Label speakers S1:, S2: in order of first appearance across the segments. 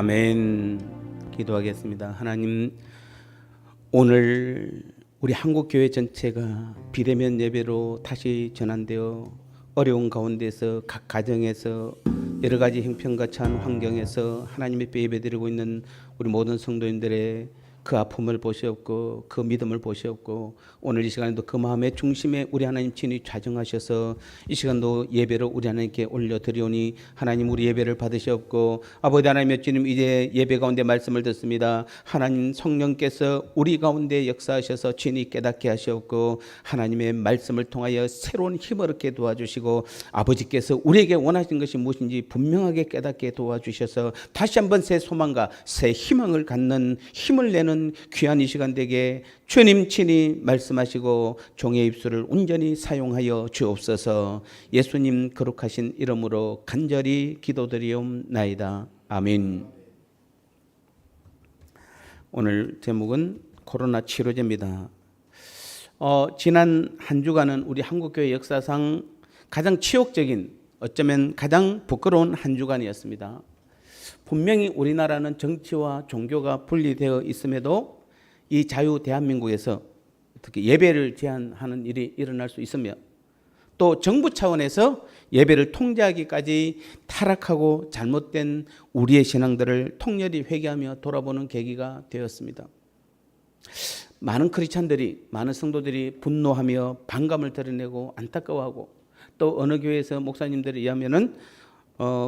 S1: 아멘. 기도하겠습니다. 하나님, 오늘 우리 한국교회 전체가 비대면 예배로 다시 전환되어 어려운 가운데서 각 가정에서 여러 가지 형편과 찬 환경에서 하나님의 예배드리고 있는 우리 모든 성도님들의 그 아픔을 보시옵고 그 믿음을 보시옵고 오늘 이 시간에도 그 마음의 중심에 우리 하나님 친히 좌정하셔서 이 시간도 예배를 우리 하나님께 올려드리오니 하나님 우리 예배를 받으시옵고 아버지 하나님의 주님 이제 예배 가운데 말씀을 듣습니다. 하나님 성령께서 우리 가운데 역사하셔서 친히 깨닫게 하시옵고 하나님의 말씀을 통하여 새로운 힘을 얻게 도와주시고 아버지께서 우리에게 원하신 것이 무엇인지 분명하게 깨닫게 도와주셔서 다시 한번 새 소망과 새 희망을 갖는 힘을 내는 귀한 이 시간 되게 주님 친히 말씀하시고 종의 입술을 온전히 사용하여 주옵소서. 예수님 거룩하신 이름으로 간절히 기도드리옵나이다. 아멘. 오늘 제목은 코로나 치료제입니다. 지난 한 주간은 우리 한국교회 역사상 가장 치욕적인, 어쩌면 가장 부끄러운 한 주간이었습니다. 분명히 우리나라는 정치와 종교가 분리되어 있음에도 이 자유 대한민국에서 특히 예배를 제한하는 일이 일어날 수 있으며, 또 정부 차원에서 예배를 통제하기까지 타락하고 잘못된 우리의 신앙들을 통렬히 회개하며 돌아보는 계기가 되었습니다. 많은 크리스찬들이, 많은 성도들이 분노하며 반감을 드러내고 안타까워하고, 또 어느 교회에서 목사님들에 의하면은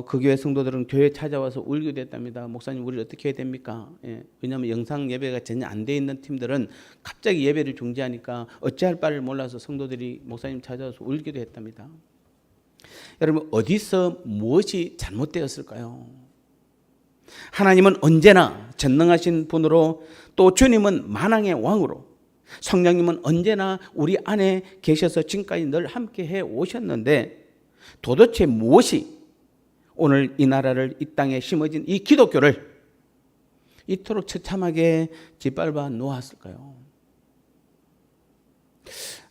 S1: 그 교회 성도들은 교회 찾아와서 울기도 했답니다. 목사님, 우리 어떻게 해야 됩니까? 왜냐하면 영상 예배가 전혀 안 돼 있는 팀들은 갑자기 예배를 중지하니까 어찌할 바를 몰라서 성도들이 목사님 찾아와서 울기도 했답니다. 여러분, 어디서 무엇이 잘못되었을까요? 하나님은 언제나 전능하신 분으로, 또 주님은 만왕의 왕으로, 성령님은 언제나 우리 안에 계셔서 지금까지 늘 함께 해 오셨는데, 도대체 무엇이 오늘 이 나라를, 이 땅에 심어진 이 기독교를 이토록 처참하게 짓밟아 놓았을까요?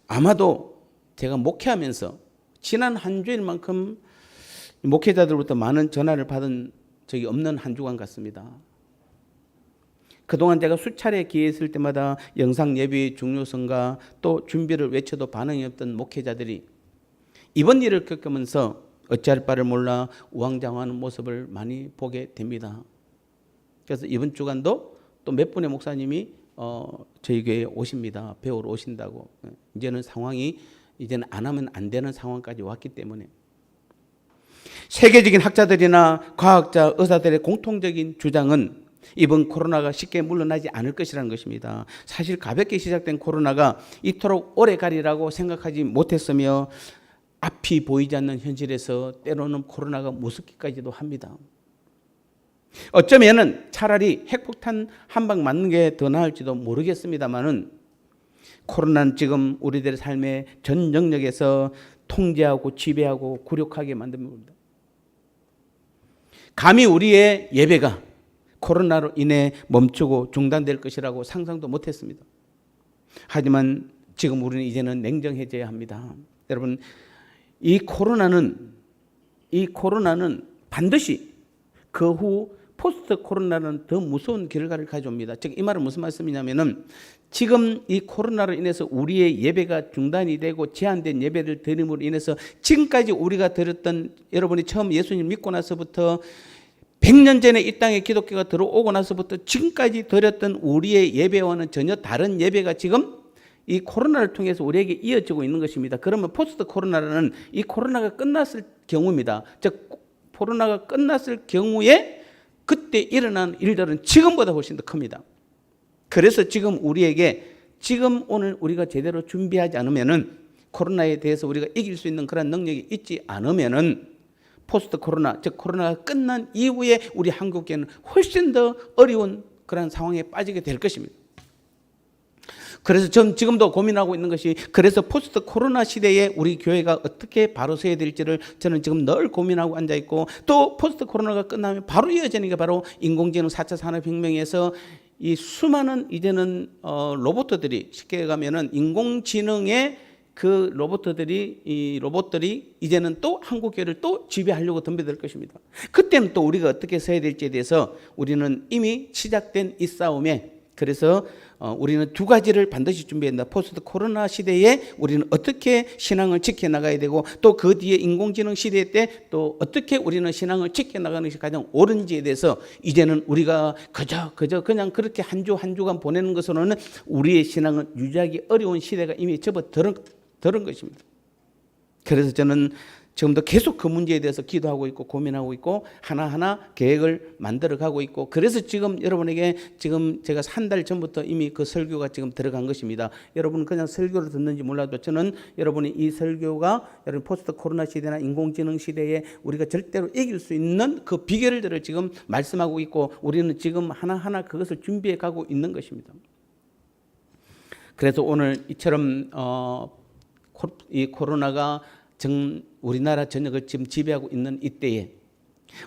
S1: 아마도 제가 목회하면서 지난 한 주일만큼 목회자들로부터 많은 전화를 받은 적이 없는 한 주간 같습니다. 그동안 제가 수차례 기회했을 때마다 영상 예배의 중요성과 또 준비를 외쳐도 반응이 없던 목회자들이 이번 일을 겪으면서 어찌할 바를 몰라 우왕좌왕하는 모습을 많이 보게 됩니다. 그래서 이번 주간도 또 몇 분의 목사님이 저희 교회에 오십니다. 배우러 오신다고. 이제는 상황이 이제는 안 하면 안 되는 상황까지 왔기 때문에, 세계적인 학자들이나 과학자, 의사들의 공통적인 주장은 이번 코로나가 쉽게 물러나지 않을 것이라는 것입니다. 사실 가볍게 시작된 코로나가 이토록 오래 가리라고 생각하지 못했으며, 앞이 보이지 않는 현실에서 때로는 코로나가 무섭기까지도 합니다. 어쩌면은 차라리 핵폭탄 한 방 맞는 게 더 나을지도 모르겠습니다만은, 코로나는 지금 우리들의 삶의 전 영역에서 통제하고 지배하고 굴욕하게 만듭니다. 감히 우리의 예배가 코로나로 인해 멈추고 중단될 것이라고 상상도 못했습니다. 하지만 지금 우리는 이제는 냉정해져야 합니다. 여러분, 이 코로나는 반드시 그 후 포스트 코로나는 더 무서운 결과를 가져옵니다. 즉, 이 말은 무슨 말씀이냐면은, 지금 이 코로나로 인해서 우리의 예배가 중단이 되고 제한된 예배를 드림으로 인해서 지금까지 우리가 드렸던, 여러분이 처음 예수님 믿고 나서부터 100년 전에 이 땅에 기독교가 들어오고 나서부터 지금까지 드렸던 우리의 예배와는 전혀 다른 예배가 지금 이 코로나를 통해서 우리에게 이어지고 있는 것입니다. 그러면 포스트 코로나는 이 코로나가 끝났을 경우입니다. 즉, 코로나가 끝났을 경우에 그때 일어난 일들은 지금보다 훨씬 더 큽니다. 그래서 지금 우리에게, 지금 오늘 우리가 제대로 준비하지 않으면은, 코로나에 대해서 우리가 이길 수 있는 그런 능력이 있지 않으면은, 포스트 코로나, 즉 코로나가 끝난 이후에 우리 한국교회는 훨씬 더 어려운 그런 상황에 빠지게 될 것입니다. 그래서 전 지금도 고민하고 있는 것이, 그래서 포스트 코로나 시대에 우리 교회가 어떻게 바로 서야 될지를 저는 지금 늘 고민하고 앉아 있고, 또 포스트 코로나가 끝나면 바로 이어지는 게 바로 인공지능 4차 산업혁명에서 이 수많은 이제는 로봇들이, 쉽게 가면은 인공지능의 그 로봇들이 이제는 또 한국교회를 또 지배하려고 덤벼들 것입니다. 그때는 또 우리가 어떻게 서야 될지에 대해서 우리는 이미 시작된 이 싸움에, 그래서 우리는 두 가지를 반드시 준비한다. 포스트 코로나 시대에 우리는 어떻게 신앙을 지켜나가야 되고, 또 그 뒤에 인공지능 시대 때 또 어떻게 우리는 신앙을 지켜나가는 것이 가장 옳은지에 대해서, 이제는 우리가 그저 그냥 그렇게 한 주간 보내는 것으로는 우리의 신앙을 유지하기 어려운 시대가 이미 접어들은 것입니다. 그래서 저는 지금도 계속 그 문제에 대해서 기도하고 있고 고민하고 있고 하나하나 계획을 만들어가고 있고, 그래서 지금 여러분에게 지금 제가 한 달 전부터 이미 그 설교가 지금 들어간 것입니다. 여러분은 그냥 설교를 듣는지 몰라도 저는 여러분이 이 설교가 여러분 포스트 코로나 시대나 인공지능 시대에 우리가 절대로 이길 수 있는 그 비결들을 지금 말씀하고 있고, 우리는 지금 하나하나 그것을 준비해 가고 있는 것입니다. 그래서 오늘 이처럼 이 코로나가 우리나라 전역을 지금 지배하고 있는 이때에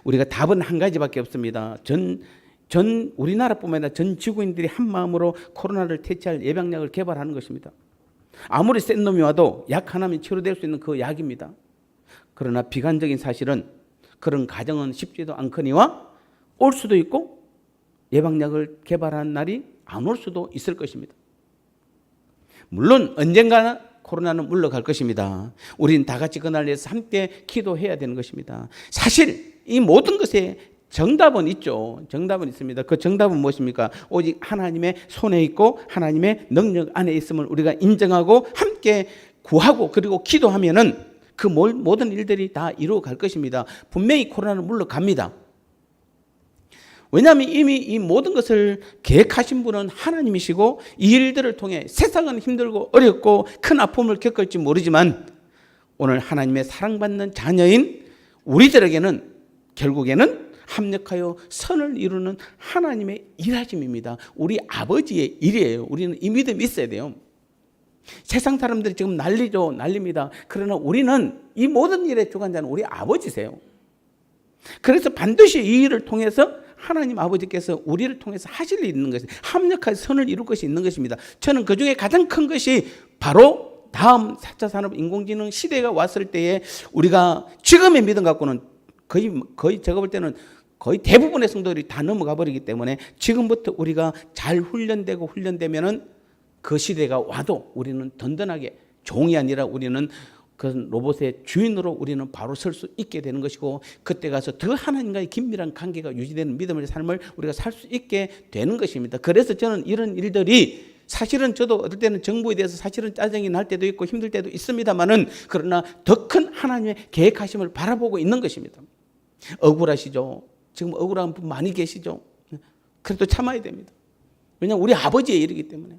S1: 우리가 답은 한 가지밖에 없습니다. 전 전 우리나라뿐만 아니라 전 지구인들이 한 마음으로 코로나를 퇴치할 예방약을 개발하는 것입니다. 아무리 센 놈이 와도 약 하나면 치료될 수 있는 그 약입니다. 그러나 비관적인 사실은 그런 가정은 쉽지도 않거니와 올 수도 있고 예방약을 개발한 날이 안 올 수도 있을 것입니다. 물론 언젠가는 코로나는 물러갈 것입니다. 우리는 다 같이 그날 위해서 함께 기도해야 되는 것입니다. 사실 이 모든 것에 정답은 있죠. 정답은 있습니다. 그 정답은 무엇입니까? 오직 하나님의 손에 있고 하나님의 능력 안에 있음을 우리가 인정하고 함께 구하고 그리고 기도하면은 그 모든 일들이 다 이루어갈 것입니다. 분명히 코로나는 물러갑니다. 왜냐하면 이미 이 모든 것을 계획하신 분은 하나님이시고 이 일들을 통해 세상은 힘들고 어렵고 큰 아픔을 겪을지 모르지만 오늘 하나님의 사랑받는 자녀인 우리들에게는 결국에는 합력하여 선을 이루는 하나님의 일하심입니다. 우리 아버지의 일이에요. 우리는 이 믿음이 있어야 돼요. 세상 사람들이 지금 난리죠. 난립니다. 그러나 우리는 이 모든 일의 주관자는 우리 아버지세요. 그래서 반드시 이 일을 통해서 하나님 아버지께서 우리를 통해서 하실 일이 있는 것이 합력하여 선을 이룰 것이 있는 것입니다. 저는 그중에 가장 큰 것이 바로 다음 4차 산업 인공지능 시대가 왔을 때에 우리가 지금의 믿음 갖고는 거의 제가 볼 때는 거의 대부분의 성도들이 다 넘어가 버리기 때문에 지금부터 우리가 잘 훈련되면은 그 시대가 와도 우리는 든든하게 종이 아니라 우리는 그 로봇의 주인으로 우리는 바로 설 수 있게 되는 것이고 그때 가서 더 하나님과의 긴밀한 관계가 유지되는 믿음의 삶을 우리가 살 수 있게 되는 것입니다. 그래서 저는 이런 일들이 사실은 저도 어떨 때는 정부에 대해서 사실은 짜증이 날 때도 있고 힘들 때도 있습니다만은 그러나 더 큰 하나님의 계획하심을 바라보고 있는 것입니다. 억울하시죠? 지금 억울한 분 많이 계시죠? 그래도 참아야 됩니다. 왜냐하면 우리 아버지의 일이기 때문에.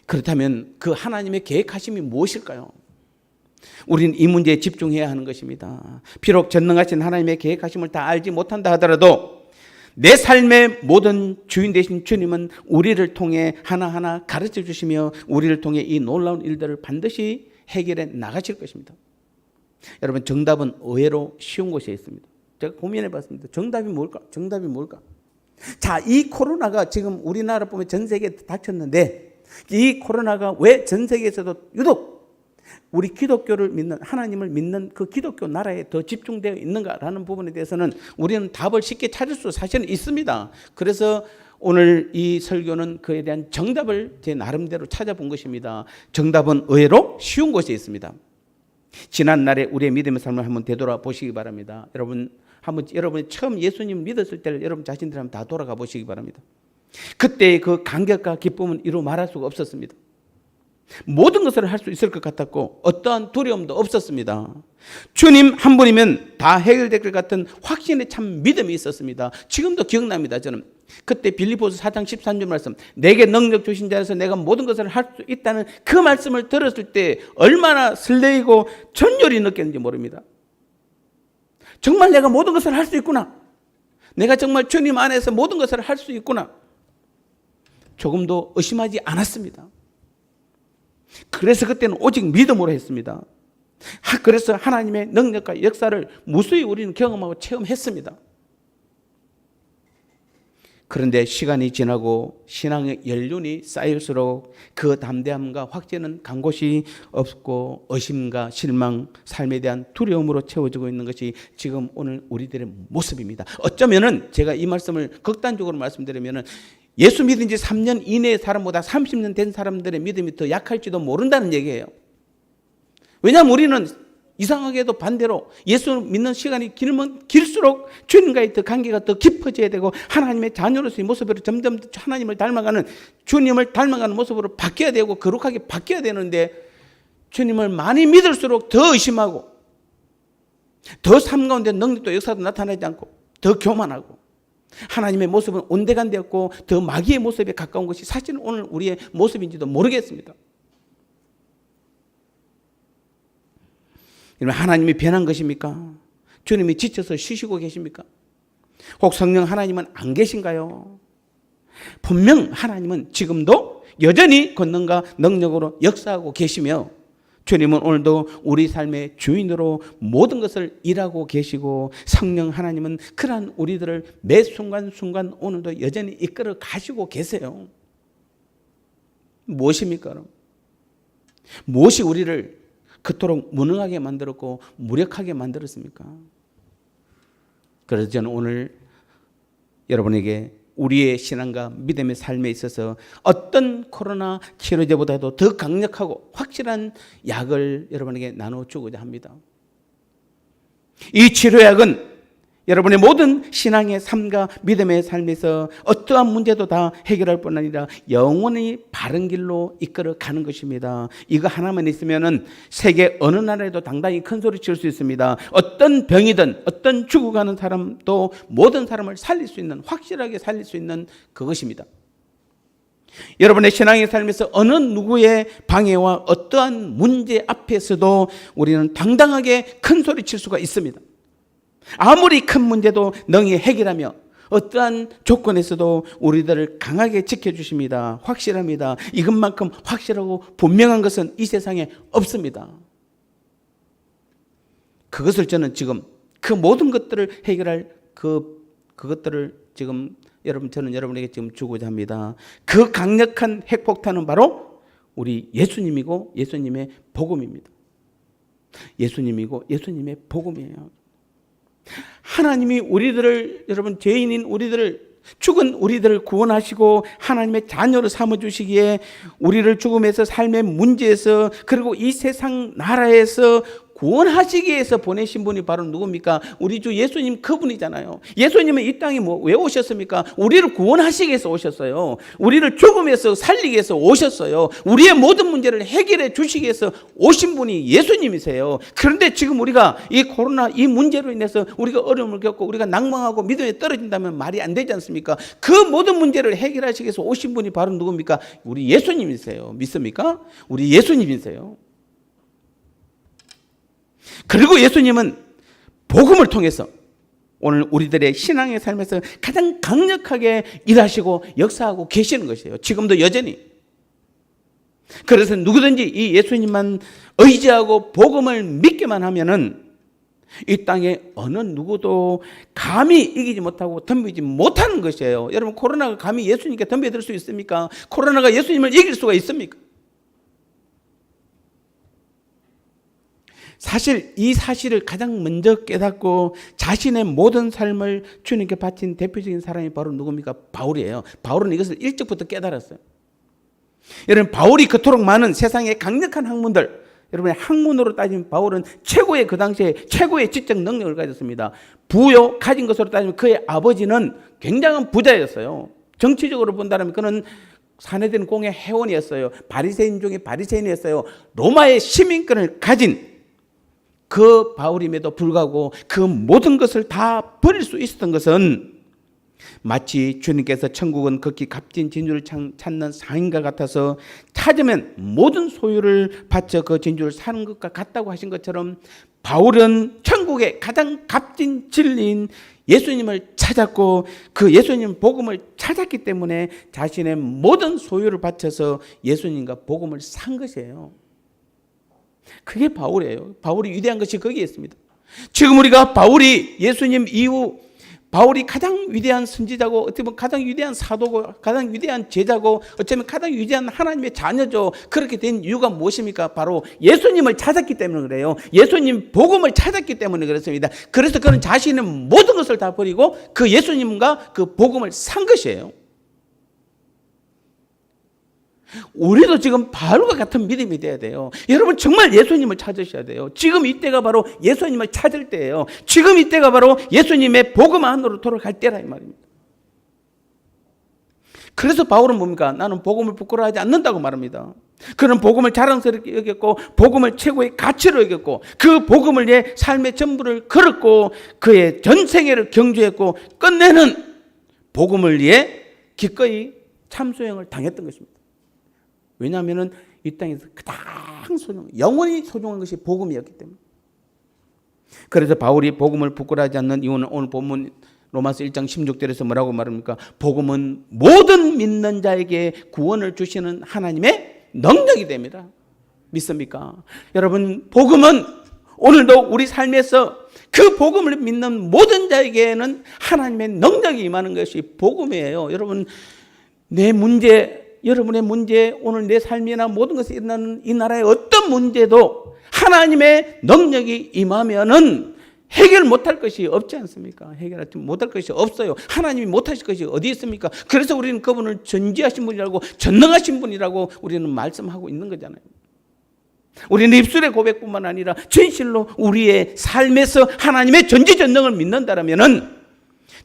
S1: 그렇다면 그 하나님의 계획하심이 무엇일까요? 우리는 이 문제에 집중해야 하는 것입니다. 비록 전능하신 하나님의 계획하심을 다 알지 못한다 하더라도 내 삶의 모든 주인 되신 주님은 우리를 통해 하나하나 가르쳐 주시며 우리를 통해 이 놀라운 일들을 반드시 해결해 나가실 것입니다. 여러분 정답은 의외로 쉬운 곳에 있습니다. 제가 고민해 봤습니다. 정답이 뭘까? 정답이 뭘까? 자, 이 코로나가 지금 우리나라 보면 전 세계에 닥쳤는데 이 코로나가 왜 전 세계에서도 유독 우리 기독교를 믿는 하나님을 믿는 그 기독교 나라에 더 집중되어 있는가라는 부분에 대해서는 우리는 답을 쉽게 찾을 수 사실은 있습니다. 그래서 오늘 이 설교는 그에 대한 정답을 제 나름대로 찾아본 것입니다. 정답은 의외로 쉬운 곳에 있습니다. 지난날에 우리의 믿음의 삶을 한번 되돌아보시기 바랍니다. 여러분이 처음 예수님 믿었을 때를 여러분 자신들 한번 다 돌아가 보시기 바랍니다. 그때의 그 감격과 기쁨은 이루 말할 수가 없었습니다. 모든 것을 할 수 있을 것 같았고 어떠한 두려움도 없었습니다. 주님 한 분이면 다 해결될 것 같은 확신의 참 믿음이 있었습니다. 지금도 기억납니다. 저는 그때 빌립보서 4장 13절 말씀, 내게 능력 주신 자에서 내가 모든 것을 할 수 있다는 그 말씀을 들었을 때 얼마나 설레이고 전율이 느꼈는지 모릅니다. 정말 내가 모든 것을 할 수 있구나. 내가 정말 주님 안에서 모든 것을 할 수 있구나. 조금도 의심하지 않았습니다. 그래서 그때는 오직 믿음으로 했습니다. 그래서 하나님의 능력과 역사를 무수히 우리는 경험하고 체험했습니다. 그런데 시간이 지나고 신앙의 연륜이 쌓일수록 그 담대함과 확신은 간 곳이 없고 의심과 실망, 삶에 대한 두려움으로 채워지고 있는 것이 지금 오늘 우리들의 모습입니다. 어쩌면은 제가 이 말씀을 극단적으로 말씀드리면은 예수 믿은 지 3년 이내의 사람보다 30년 된 사람들의 믿음이 더 약할지도 모른다는 얘기예요. 왜냐하면 우리는 이상하게도 반대로 예수 믿는 시간이 길면 길수록 주님과의 더 관계가 더 깊어져야 되고 하나님의 자녀로서의 모습으로 점점 하나님을 닮아가는 주님을 닮아가는 모습으로 바뀌어야 되고 거룩하게 바뀌어야 되는데 주님을 많이 믿을수록 더 의심하고 더 삶 가운데 능력도 역사도 나타나지 않고 더 교만하고 하나님의 모습은 온데간데였고 더 마귀의 모습에 가까운 것이 사실은 오늘 우리의 모습인지도 모르겠습니다. 여러분 하나님이 변한 것입니까? 주님이 지쳐서 쉬시고 계십니까? 혹 성령 하나님은 안 계신가요? 분명 하나님은 지금도 여전히 권능과 능력으로 역사하고 계시며 주님은 오늘도 우리 삶의 주인으로 모든 것을 일하고 계시고 성령 하나님은 그러한 우리들을 매 순간순간 오늘도 여전히 이끌어 가시고 계세요. 무엇입니까? 무엇이 우리를 그토록 무능하게 만들었고 무력하게 만들었습니까? 그래서 저는 오늘 여러분에게 우리의 신앙과 믿음의 삶에 있어서 어떤 코로나 치료제보다도 더 강력하고 확실한 약을 여러분에게 나눠주고자 합니다. 이 치료약은 여러분의 모든 신앙의 삶과 믿음의 삶에서 어떠한 문제도 다 해결할 뿐 아니라 영원히 바른 길로 이끌어 가는 것입니다. 이거 하나만 있으면은 세계 어느 나라에도 당당히 큰 소리 칠 수 있습니다. 어떤 병이든 어떤 죽어가는 사람도 모든 사람을 살릴 수 있는, 확실하게 살릴 수 있는 그것입니다. 여러분의 신앙의 삶에서 어느 누구의 방해와 어떠한 문제 앞에서도 우리는 당당하게 큰 소리 칠 수가 있습니다. 아무리 큰 문제도 능히 해결하며 어떠한 조건에서도 우리들을 강하게 지켜주십니다. 확실합니다. 이것만큼 확실하고 분명한 것은 이 세상에 없습니다. 그것을 저는 지금 그 모든 것들을 해결할 그것들을 지금 저는 여러분에게 지금 주고자 합니다. 그 강력한 핵폭탄은 바로 우리 예수님이고 예수님의 복음입니다. 예수님이고 예수님의 복음이에요. 하나님이 우리들을, 여러분 죄인인 우리들을, 죽은 우리들을 구원하시고 하나님의 자녀로 삼아주시기에 우리를 죽음에서 삶의 문제에서 그리고 이 세상 나라에서 구원하시기 위해서 보내신 분이 바로 누굽니까? 우리 주 예수님 그분이잖아요. 예수님은 이 땅에 왜 오셨습니까? 우리를 구원하시기 위해서 오셨어요. 우리를 죽음에서 살리기 위해서 오셨어요. 우리의 모든 문제를 해결해 주시기 위해서 오신 분이 예수님이세요. 그런데 지금 우리가 이 코로나 이 문제로 인해서 우리가 어려움을 겪고 우리가 낭망하고 믿음에 떨어진다면 말이 안 되지 않습니까? 그 모든 문제를 해결하시기 위해서 오신 분이 바로 누굽니까? 우리 예수님이세요. 믿습니까? 우리 예수님이세요. 그리고 예수님은 복음을 통해서 오늘 우리들의 신앙의 삶에서 가장 강력하게 일하시고 역사하고 계시는 것이에요. 지금도 여전히. 그래서 누구든지 이 예수님만 의지하고 복음을 믿기만 하면은 이 땅에 어느 누구도 감히 이기지 못하고 덤비지 못하는 것이에요. 여러분 코로나가 감히 예수님께 덤벼들 수 있습니까? 코로나가 예수님을 이길 수가 있습니까? 사실 이 사실을 가장 먼저 깨닫고 자신의 모든 삶을 주님께 바친 대표적인 사람이 바로 누굽니까? 바울이에요. 바울은 이것을 일찍부터 깨달았어요. 여러분 바울이 그토록 많은 세상의 강력한 학문들, 여러분의 학문으로 따지면 바울은 최고의 그 당시에 최고의 지적 능력을 가졌습니다. 부요 가진 것으로 따지면 그의 아버지는 굉장한 부자였어요. 정치적으로 본다면 그는 사내된 공의 회원이었어요. 바리새인 중에 바리새인이었어요. 로마의 시민권을 가진 그 바울임에도 불구하고 그 모든 것을 다 버릴 수 있었던 것은 마치 주님께서 천국은 극히 값진 진주를 찾는 상인과 같아서 찾으면 모든 소유를 바쳐 그 진주를 사는 것과 같다고 하신 것처럼 바울은 천국의 가장 값진 진리인 예수님을 찾았고 그 예수님 복음을 찾았기 때문에 자신의 모든 소유를 바쳐서 예수님과 복음을 산 것이에요. 그게 바울이에요. 바울이 위대한 것이 거기에 있습니다. 지금 우리가 바울이 예수님 이후 바울이 가장 위대한 선지자고 어떻게 보면 가장 위대한 사도고 가장 위대한 제자고 어쩌면 가장 위대한 하나님의 자녀죠. 그렇게 된 이유가 무엇입니까? 바로 예수님을 찾았기 때문에 그래요. 예수님 복음을 찾았기 때문에 그렇습니다. 그래서 그는 자신의 모든 것을 다 버리고 그 예수님과 그 복음을 산 것이에요. 우리도 지금 바울과 같은 믿음이 돼야 돼요. 여러분 정말 예수님을 찾으셔야 돼요. 지금 이때가 바로 예수님을 찾을 때예요. 지금 이때가 바로 예수님의 복음 안으로 돌아갈 때라 이 말입니다. 그래서 바울은 뭡니까? 나는 복음을 부끄러워하지 않는다고 말합니다. 그는 복음을 자랑스럽게 여겼고 복음을 최고의 가치로 여겼고 그 복음을 내 삶의 전부를 걸었고 그의 전생애를 경주했고 끝내는 복음을 위해 기꺼이 참소형을 당했던 것입니다. 왜냐하면 이 땅에서 가장 영원히 소중한 것이 복음이었기 때문에. 그래서 바울이 복음을 부끄러워하지 않는 이유는 오늘 본문 로마서 1장 16절에서 뭐라고 말합니까? 복음은 모든 믿는 자에게 구원을 주시는 하나님의 능력이 됩니다. 믿습니까? 여러분, 복음은 오늘도 우리 삶에서 그 복음을 믿는 모든 자에게는 하나님의 능력이 임하는 것이 복음이에요. 여러분, 내 문제, 여러분의 문제, 오늘 내 삶이나 모든 것이 일어나는 이 나라의 어떤 문제도 하나님의 능력이 임하면은 해결 못할 것이 없지 않습니까? 해결하지 못할 것이 없어요. 하나님이 못하실 것이 어디 있습니까? 그래서 우리는 그분을 전지하신 분이라고, 전능하신 분이라고 우리는 말씀하고 있는 거잖아요. 우리는 입술의 고백뿐만 아니라 진실로 우리의 삶에서 하나님의 전지전능을 믿는다라면은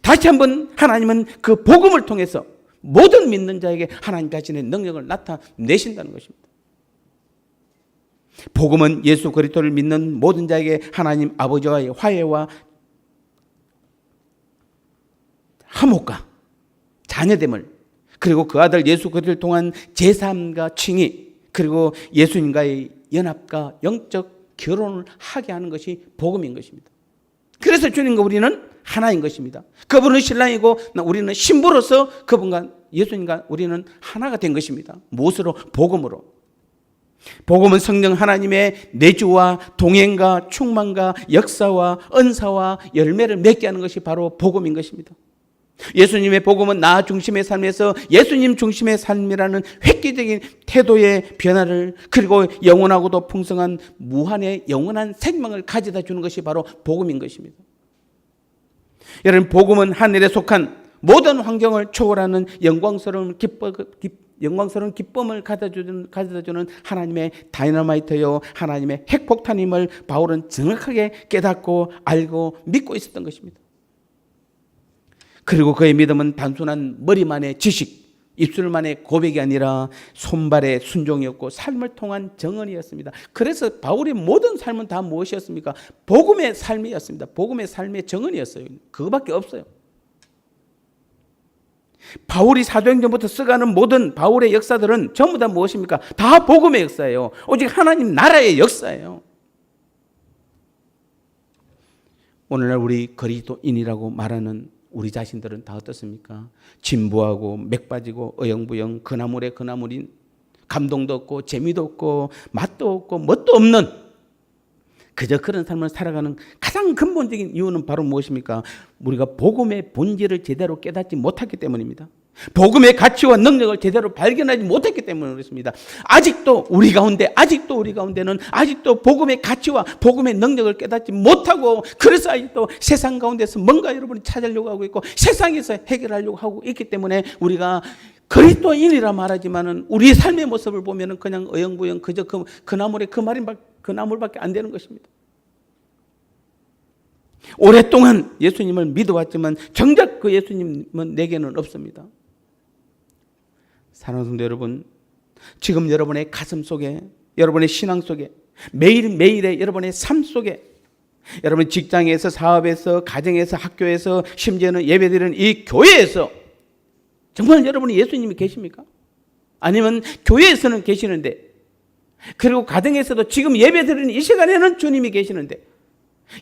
S1: 다시 한번 하나님은 그 복음을 통해서 모든 믿는 자에게 하나님 자신의 능력을 나타내신다는 것입니다. 복음은 예수 그리스도를 믿는 모든 자에게 하나님 아버지와의 화해와 화목과 자녀됨을, 그리고 그 아들 예수 그리스도를 통한 제사함과 칭의, 그리고 예수님과의 연합과 영적 결혼을 하게 하는 것이 복음인 것입니다. 그래서 주님과 우리는 하나인 것입니다. 그분은 신랑이고 우리는 신부로서 그분과 예수님과 우리는 하나가 된 것입니다. 무엇으로? 복음으로. 복음은 성령 하나님의 내주와 동행과 충만과 역사와 은사와 열매를 맺게 하는 것이 바로 복음인 것입니다. 예수님의 복음은 나 중심의 삶에서 예수님 중심의 삶이라는 획기적인 태도의 변화를, 그리고 영원하고도 풍성한 무한의 영원한 생명을 가져다 주는 것이 바로 복음인 것입니다. 여러분, 복음은 하늘에 속한 모든 환경을 초월하는 영광스러운 기쁨을 가져다 주는 하나님의 다이너마이트요, 하나님의 핵폭탄임을 바울은 정확하게 깨닫고 알고 믿고 있었던 것입니다. 그리고 그의 믿음은 단순한 머리만의 지식, 입술만의 고백이 아니라 손발의 순종이었고 삶을 통한 정언이었습니다. 그래서 바울의 모든 삶은 다 무엇이었습니까? 복음의 삶이었습니다. 복음의 삶의 정언이었어요. 그거밖에 없어요. 바울이 사도행전부터 써가는 모든 바울의 역사들은 전부 다 무엇입니까? 다 복음의 역사예요. 오직 하나님 나라의 역사예요. 오늘날 우리 그리스도인이라고 말하는 우리 자신들은 다 어떻습니까? 진부하고 맥 빠지고 어영부영, 그나물에 그나물인, 감동도 없고 재미도 없고 맛도 없고 멋도 없는 그저 그런 삶을 살아가는 가장 근본적인 이유는 바로 무엇입니까? 우리가 복음의 본질을 제대로 깨닫지 못했기 때문입니다. 복음의 가치와 능력을 제대로 발견하지 못했기 때문에 그렇습니다. 아직도 우리 가운데는 아직도 복음의 가치와 복음의 능력을 깨닫지 못하고, 그래서 아직도 세상 가운데서 뭔가 여러분이 찾으려고 하고 있고 세상에서 해결하려고 하고 있기 때문에 우리가 그리스도인이라 말하지만은 우리의 삶의 모습을 보면은 그냥 어영부영 그저 그나물에 그나물밖에 안 되는 것입니다. 오랫동안 예수님을 믿어왔지만 정작 그 예수님은 내게는 없습니다. 사랑하는 성도 여러분, 지금 여러분의 가슴 속에, 여러분의 신앙 속에, 매일매일의 여러분의 삶 속에, 여러분 직장에서, 사업에서, 가정에서, 학교에서, 심지어는 예배드리는 이 교회에서 정말 여러분이 예수님이 계십니까? 아니면 교회에서는 계시는데, 그리고 가정에서도 지금 예배드리는 이 시간에는 주님이 계시는데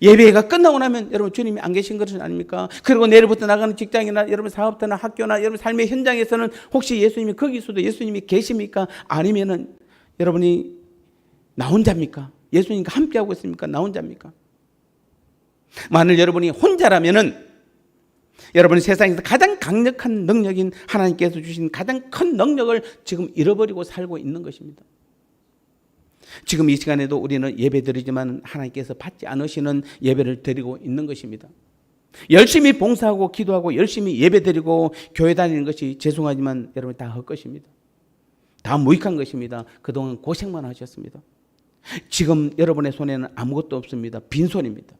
S1: 예배가 끝나고 나면 여러분 주님이 안 계신 것은 아닙니까? 그리고 내일부터 나가는 직장이나 여러분 사업터나 학교나 여러분 삶의 현장에서는 혹시 예수님이 거기서도 예수님이 계십니까? 아니면은 여러분이 나 혼자입니까? 예수님과 함께하고 있습니까? 나 혼자입니까? 만일 여러분이 혼자라면은 여러분이 세상에서 가장 강력한 능력인 하나님께서 주신 가장 큰 능력을 지금 잃어버리고 살고 있는 것입니다. 지금 이 시간에도 우리는 예배 드리지만 하나님께서 받지 않으시는 예배를 드리고 있는 것입니다. 열심히 봉사하고 기도하고 열심히 예배 드리고 교회 다니는 것이 죄송하지만 여러분 다 헛것입니다. 다 무익한 것입니다. 그동안 고생만 하셨습니다. 지금 여러분의 손에는 아무것도 없습니다. 빈손입니다.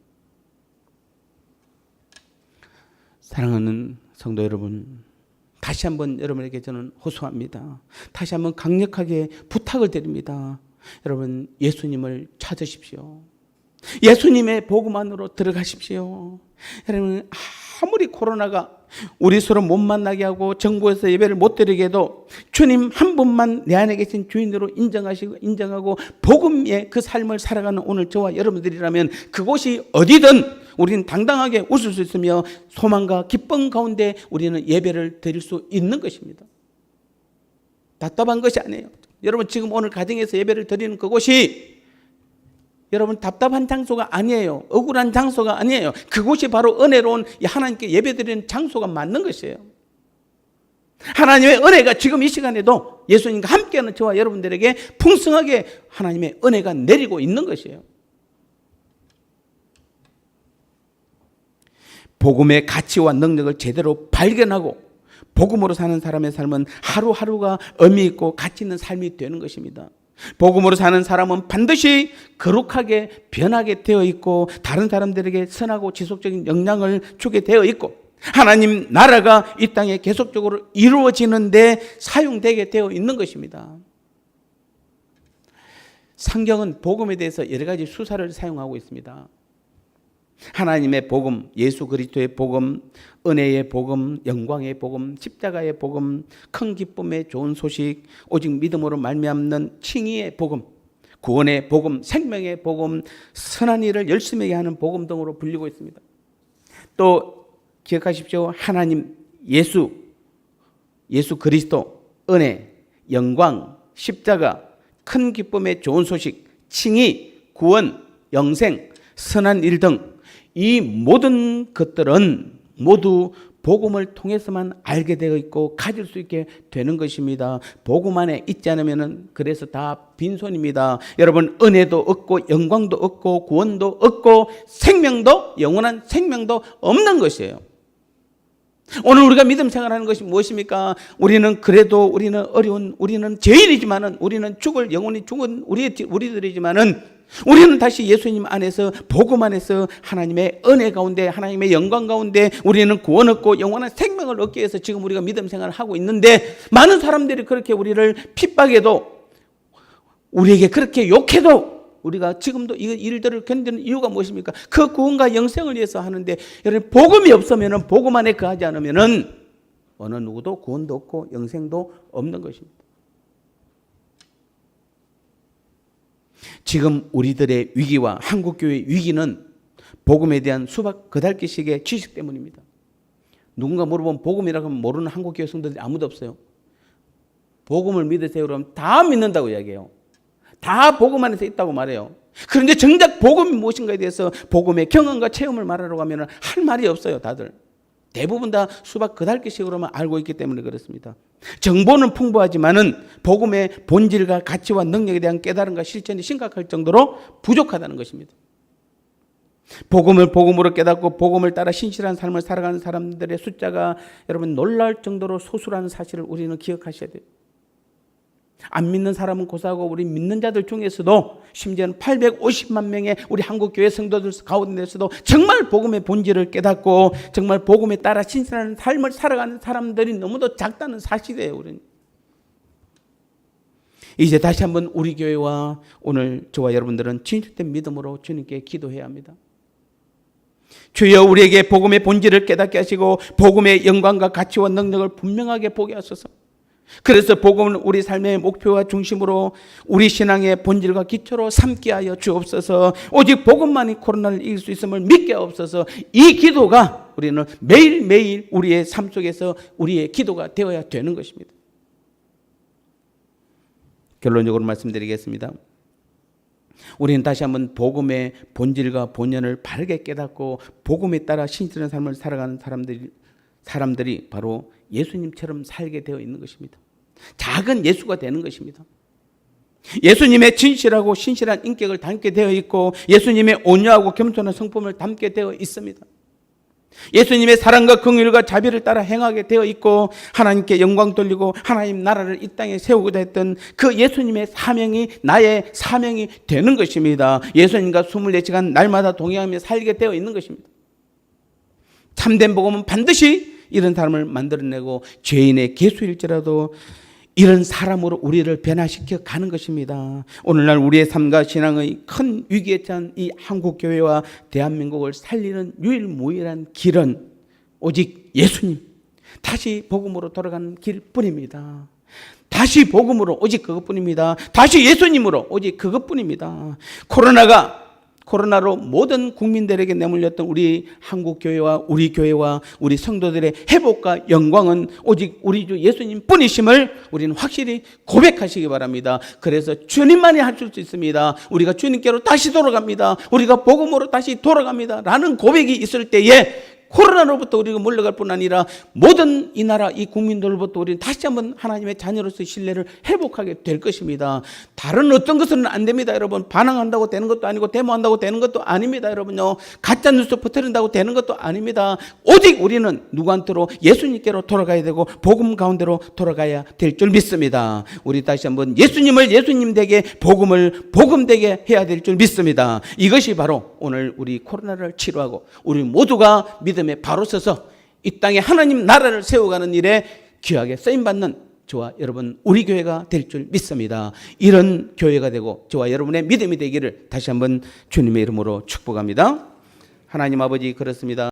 S1: 사랑하는 성도 여러분, 다시 한번 여러분에게 저는 호소합니다. 다시 한번 강력하게 부탁을 드립니다. 여러분, 예수님을 찾으십시오. 예수님의 복음 안으로 들어가십시오. 여러분, 아무리 코로나가 우리 서로 못 만나게 하고 정부에서 예배를 못 드리게 해도 주님 한 분만 내 안에 계신 주인으로 인정하고 복음의 그 삶을 살아가는 오늘 저와 여러분들이라면 그곳이 어디든 우리는 당당하게 웃을 수 있으며 소망과 기쁨 가운데 우리는 예배를 드릴 수 있는 것입니다. 답답한 것이 아니에요. 여러분 지금 오늘 가정에서 예배를 드리는 그곳이 여러분 답답한 장소가 아니에요. 억울한 장소가 아니에요. 그곳이 바로 은혜로운 하나님께 예배드리는 장소가 맞는 것이에요. 하나님의 은혜가 지금 이 시간에도 예수님과 함께하는 저와 여러분들에게 풍성하게 하나님의 은혜가 내리고 있는 것이에요. 복음의 가치와 능력을 제대로 발견하고 복음으로 사는 사람의 삶은 하루하루가 의미 있고 가치 있는 삶이 되는 것입니다. 복음으로 사는 사람은 반드시 거룩하게 변하게 되어 있고 다른 사람들에게 선하고 지속적인 영향을 주게 되어 있고 하나님 나라가 이 땅에 계속적으로 이루어지는데 사용되게 되어 있는 것입니다. 성경은 복음에 대해서 여러 가지 수사를 사용하고 있습니다. 하나님의 복음, 예수 그리스도의 복음, 은혜의 복음, 영광의 복음, 십자가의 복음, 큰 기쁨의 좋은 소식, 오직 믿음으로 말미암는 칭의의 복음, 구원의 복음, 생명의 복음, 선한 일을 열심히 하는 복음 등으로 불리고 있습니다. 또 기억하십시오. 하나님, 예수 그리스도, 은혜, 영광, 십자가, 큰 기쁨의 좋은 소식, 칭의, 구원, 영생, 선한 일 등 이 모든 것들은 모두 복음을 통해서만 알게 되어 있고 가질 수 있게 되는 것입니다. 복음 안에 있지 않으면 그래서 다 빈손입니다. 여러분 은혜도 없고 영광도 없고 구원도 없고 생명도 영원한 생명도 없는 것이에요. 오늘 우리가 믿음 생활하는 것이 무엇입니까? 우리는 그래도 우리는 어려운 우리는 죄인이지만은 우리는 영원히 죽은 우리들이지만은 우리는 다시 예수님 안에서 복음 안에서 하나님의 은혜 가운데 하나님의 영광 가운데 우리는 구원 얻고 영원한 생명을 얻기 위해서 지금 우리가 믿음 생활을 하고 있는데 많은 사람들이 그렇게 우리를 핍박해도 우리에게 그렇게 욕해도 우리가 지금도 이 일들을 견디는 이유가 무엇입니까? 그 구원과 영생을 위해서 하는데 여러분 복음이 없으면 복음 안에 거하지 않으면 어느 누구도 구원도 없고 영생도 없는 것입니다. 지금 우리들의 위기와 한국교회의 위기는 복음에 대한 수박 그달기식의 지식 때문입니다. 누군가 물어보면 복음이라고 하면 모르는 한국교회 성도들이 아무도 없어요. 복음을 믿으세요 그러면 다 믿는다고 이야기해요. 다 복음 안에서 있다고 말해요. 그런데 정작 복음이 무엇인가에 대해서 복음의 경험과 체험을 말하려고 하면 할 말이 없어요. 다들 대부분 다 수박 그달기식으로만 알고 있기 때문에 그렇습니다. 정보는 풍부하지만은 복음의 본질과 가치와 능력에 대한 깨달음과 실천이 심각할 정도로 부족하다는 것입니다. 복음을 복음으로 깨닫고 복음을 따라 신실한 삶을 살아가는 사람들의 숫자가 여러분 놀랄 정도로 소수라는 사실을 우리는 기억하셔야 돼요. 안 믿는 사람은 고사하고 우리 믿는 자들 중에서도 심지어는 850만 명의 우리 한국교회 성도들 가운데서도 정말 복음의 본질을 깨닫고 정말 복음에 따라 신실한 삶을 살아가는 사람들이 너무도 작다는 사실이에요. 우리는 이제 다시 한번 우리 교회와 오늘 저와 여러분들은 진실된 믿음으로 주님께 기도해야 합니다. 주여 우리에게 복음의 본질을 깨닫게 하시고 복음의 영광과 가치와 능력을 분명하게 보게 하소서. 그래서 복음은 우리 삶의 목표와 중심으로 우리 신앙의 본질과 기초로 삼게 하여 주옵소서. 오직 복음만이 코로나를 이길 수 있음을 믿게 하옵소서. 이 기도가 우리는 매일매일 우리의 삶 속에서 우리의 기도가 되어야 되는 것입니다. 결론적으로 말씀드리겠습니다. 우리는 다시 한번 복음의 본질과 본연을 바르게 깨닫고 복음에 따라 신실한 삶을 살아가는 사람들이 바로 예수님처럼 살게 되어 있는 것입니다. 작은 예수가 되는 것입니다. 예수님의 진실하고 신실한 인격을 담게 되어 있고 예수님의 온유하고 겸손한 성품을 담게 되어 있습니다. 예수님의 사랑과 긍휼과 자비를 따라 행하게 되어 있고 하나님께 영광 돌리고 하나님 나라를 이 땅에 세우고자 했던 그 예수님의 사명이 나의 사명이 되는 것입니다. 예수님과 24시간 날마다 동행하며 살게 되어 있는 것입니다. 참된 복음은 반드시 이런 사람을 만들어내고 죄인의 개수일지라도 이런 사람으로 우리를 변화시켜 가는 것입니다. 오늘날 우리의 삶과 신앙의 큰 위기에 처한 이 한국교회와 대한민국을 살리는 유일무이한 길은 오직 예수님, 다시 복음으로 돌아가는 길뿐입니다. 다시 복음으로 오직 그것뿐입니다. 다시 예수님으로 오직 그것뿐입니다. 코로나가 코로나로 모든 국민들에게 내몰렸던 우리 한국 교회와 우리 교회와 우리 성도들의 회복과 영광은 오직 우리 주 예수님 뿐이심을 우리는 확실히 고백하시기 바랍니다. 그래서 주님만이 하실 수 있습니다. 우리가 주님께로 다시 돌아갑니다. 우리가 복음으로 다시 돌아갑니다. 라는 고백이 있을 때에 코로나로부터 우리가 물러갈 뿐 아니라 모든 이 나라 이 국민들로부터 우리는 다시 한번 하나님의 자녀로서의 신뢰를 회복하게 될 것입니다. 다른 어떤 것은 안 됩니다. 여러분, 반항한다고 되는 것도 아니고 데모한다고 되는 것도 아닙니다. 여러분요, 가짜뉴스 퍼뜨린다고 되는 것도 아닙니다. 오직 우리는 누구한테로? 예수님께로 돌아가야 되고 복음 가운데로 돌아가야 될 줄 믿습니다. 우리 다시 한번 예수님을 예수님 되게, 복음을 복음 되게 해야 될 줄 믿습니다. 이것이 바로 오늘 우리 코로나를 치료하고 우리 모두가 믿음에 바로 서서 이 땅에 하나님 나라를 세워가는 일에 귀하게 쓰임받는 저와 여러분 우리 교회가 될 줄 믿습니다. 이런 교회가 되고 저와 여러분의 믿음이 되기를 다시 한번 주님의 이름으로 축복합니다. 하나님 아버지, 그렇습니다.